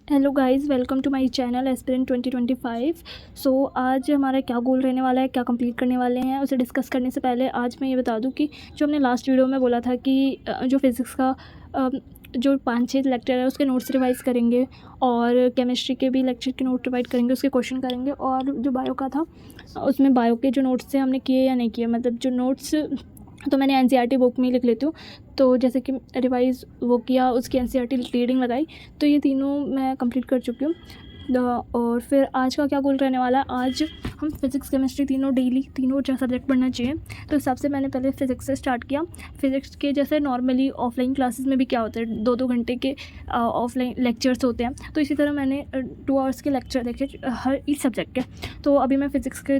Hello guys, welcome to my channel aspirant 2025। सो आज हमारा क्या गोल रहने वाला है, क्या कंप्लीट करने वाले हैं, उसे डिस्कस करने से पहले आज मैं ये बता दूं कि जो हमने लास्ट वीडियो में बोला था कि जो फिज़िक्स का जो 5-6 लेक्चर है उसके नोट्स रिवाइज करेंगे और केमिस्ट्री के भी लेक्चर के नोट रिवाइज करेंगे, उसके क्वेश्चन करेंगे। और जो बायो का था उसमें बायो के जो नोट्स थे हमने किए या नहीं किए, मतलब जो नोट्स तो मैंने एनसीईआरटी बुक में ही लिख लेती हूँ। तो जैसे कि रिवाइज़ वो किया, उसकी एनसीईआरटी रीडिंग लगाई, तो ये तीनों मैं कंप्लीट कर चुकी हूँ। और फिर आज का क्या गोल रहने वाला है, आज हम फिज़िक्स केमिस्ट्री तीनों डेली तीनों जो सब्जेक्ट पढ़ना चाहिए, तो हिसाब से मैंने पहले फ़िज़िक्स से स्टार्ट किया। फ़िज़िक्स के जैसे नॉर्मली ऑफलाइन क्लासेस में भी क्या होता है, 2-2 घंटे के ऑफलाइन लेक्चर्स होते हैं, तो इसी तरह मैंने 2 आवर्स के लेक्चर देखे हर इस सब्जेक्ट के। तो अभी मैं फ़िज़िक्स के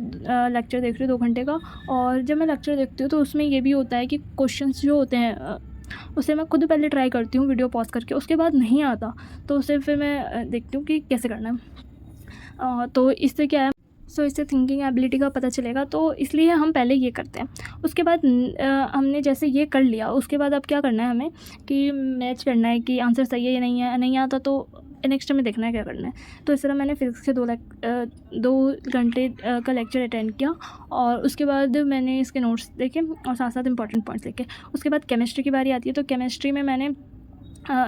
लेक्चर देख रही हूँ 2 घंटे का। और जब मैं लेक्चर देखती हूँ तो उसमें ये भी होता है कि क्वेश्चंस जो होते हैं उसे मैं खुद पहले ट्राई करती हूँ वीडियो पॉज़ करके, उसके बाद नहीं आता तो उसे फिर मैं देखती हूँ कि कैसे करना है। तो इससे क्या है, इससे थिंकिंग एबिलिटी का पता चलेगा, तो इसलिए हम पहले ये करते हैं। उसके बाद हमने जैसे ये कर लिया, उसके बाद अब क्या करना है हमें कि मैच करना है कि आंसर सही है या नहीं है। नहीं आता तो नेक्स्ट में देखना है क्या करना है। तो इस तरह मैंने फिज़िक्स के 2 घंटे का लेक्चर अटेंड किया और उसके बाद मैंने इसके नोट्स देखे और साथ साथ इंपॉर्टेंट पॉइंट्स देखे। उसके बाद केमिस्ट्री की बारी आती है, तो केमिस्ट्री में मैंने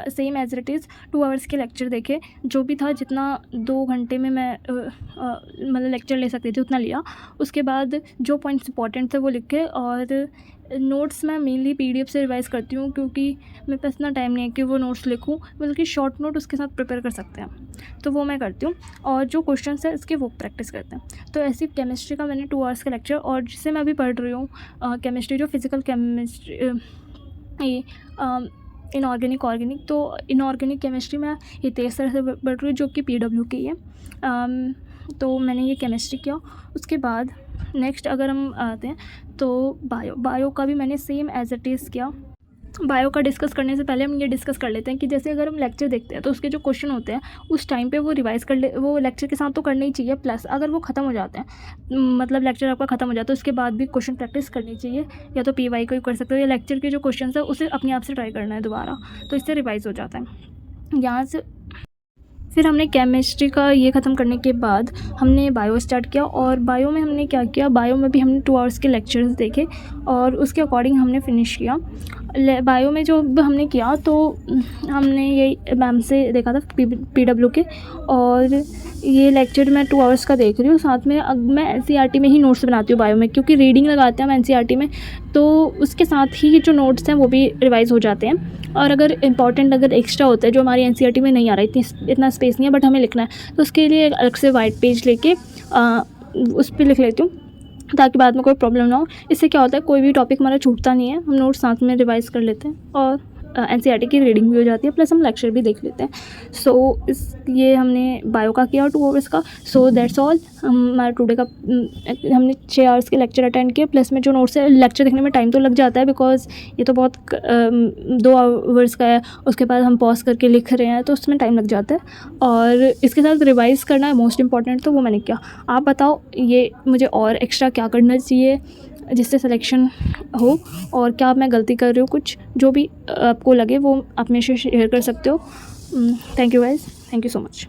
same as it is 2 hours के लेक्चर देखे, जो भी था जितना 2 घंटे में मैं मतलब लेक्चर ले सकती थी उतना लिया। उसके बाद जो पॉइंट्स इंपॉर्टेंट थे वो लिखे, और नोट्स मैं मेनली पीडीएफ से रिवाइज़ करती हूँ, क्योंकि मेरे पास इतना टाइम नहीं है कि वो नोट्स लिखूँ, बल्कि शॉर्ट नोट उसके साथ प्रिपेयर कर सकते हैं, तो वो मैं करती हूँ। और जो क्वेश्चंस है इसके वो प्रैक्टिस करते हैं। तो ऐसी केमिस्ट्री का मैंने 2 आवर्स का लेक्चर, और जिससे मैं अभी पढ़ रही हूँ केमिस्ट्री, जो फिज़िकल केमिस्ट्री ये इनऑर्गेनिक ऑर्गेनिक, तो इनऑर्गेनिक केमिस्ट्री में ये तेज़ तरह से बढ़ रही है, जो कि पीडब्ल्यू की है। तो मैंने ये केमिस्ट्री किया। उसके बाद नेक्स्ट अगर हम आते हैं तो बायो का भी मैंने सेम एज इट इज़ किया। बायो का डिस्कस करने से पहले हम ये डिस्कस कर लेते हैं कि जैसे अगर हम लेक्चर देखते हैं तो उसके जो क्वेश्चन होते हैं उस टाइम पे वो रिवाइज़ कर ले, वो लेक्चर के साथ तो करना ही चाहिए। प्लस अगर वो ख़त्म हो जाते हैं, मतलब लेक्चर आपका ख़त्म हो जाता है, उसके बाद भी क्वेश्चन प्रैक्टिस करनी चाहिए, या तो पीवाई को ही कर सकते हो, या लेक्चर के जो क्वेश्चन है उसे अपने आप से ट्राई करना है दोबारा, तो इससे रिवाइज़ हो जाता है। यहाँ से फिर हमने केमिस्ट्री का ये ख़त्म करने के बाद हमने बायो स्टार्ट किया, और बायो में हमने क्या किया, बायो में भी हमने 2 आवर्स के लेक्चर्स देखे और उसके अकॉर्डिंग हमने फिनिश किया। बायो में जो हमने किया तो हमने ये मैम से देखा था पीडब्ल्यू के, और ये लेक्चर मैं 2 आवर्स का देख रही हूँ। साथ में अब मैं एनसीईआरटी में ही नोट्स बनाती हूँ बायो में, क्योंकि रीडिंग लगाते हैं हम एनसीईआरटी में, तो उसके साथ ही जो नोट्स हैं वो भी रिवाइज़ हो जाते हैं। और अगर इंपॉर्टेंट अगर एक्स्ट्रा होता है जो हमारी एनसीईआरटी में नहीं आ रहा, इतना स्पेस नहीं है बट हमें लिखना है, तो उसके लिए अलग से वाइट पेज लेके उस पर लिख लेती हूँ, ताकि बाद में कोई प्रॉब्लम ना हो। इससे क्या होता है, कोई भी टॉपिक हमारा छूटता नहीं है, हम नोट्स साथ में रिवाइज़ कर लेते हैं और एनसीईआरटी की रीडिंग भी हो जाती है, प्लस हम लेक्चर भी देख लेते हैं। सो ये हमने बायो का किया 2 आवर्स का। So that's all. हमारा टुडे का हमने 6 आवर्स के लेक्चर अटेंड किए, प्लस में जो नोट्स है, लेक्चर देखने में टाइम तो लग जाता है बिकॉज ये तो बहुत 2 आवर्स का है, उसके बाद हम पॉज करके लिख रहे हैं तो उसमें टाइम लग जाता है, और इसके साथ रिवाइज़ करना है मोस्ट इंपॉर्टेंट, तो वो मैंने किया। आप बताओ ये मुझे और एक्स्ट्रा क्या करना चाहिए जिससे सिलेक्शन हो, और क्या मैं गलती कर रही हूँ कुछ, जो भी आपको लगे वो आप मेरे से शेयर कर सकते हो। Thank you guys, thank you so much.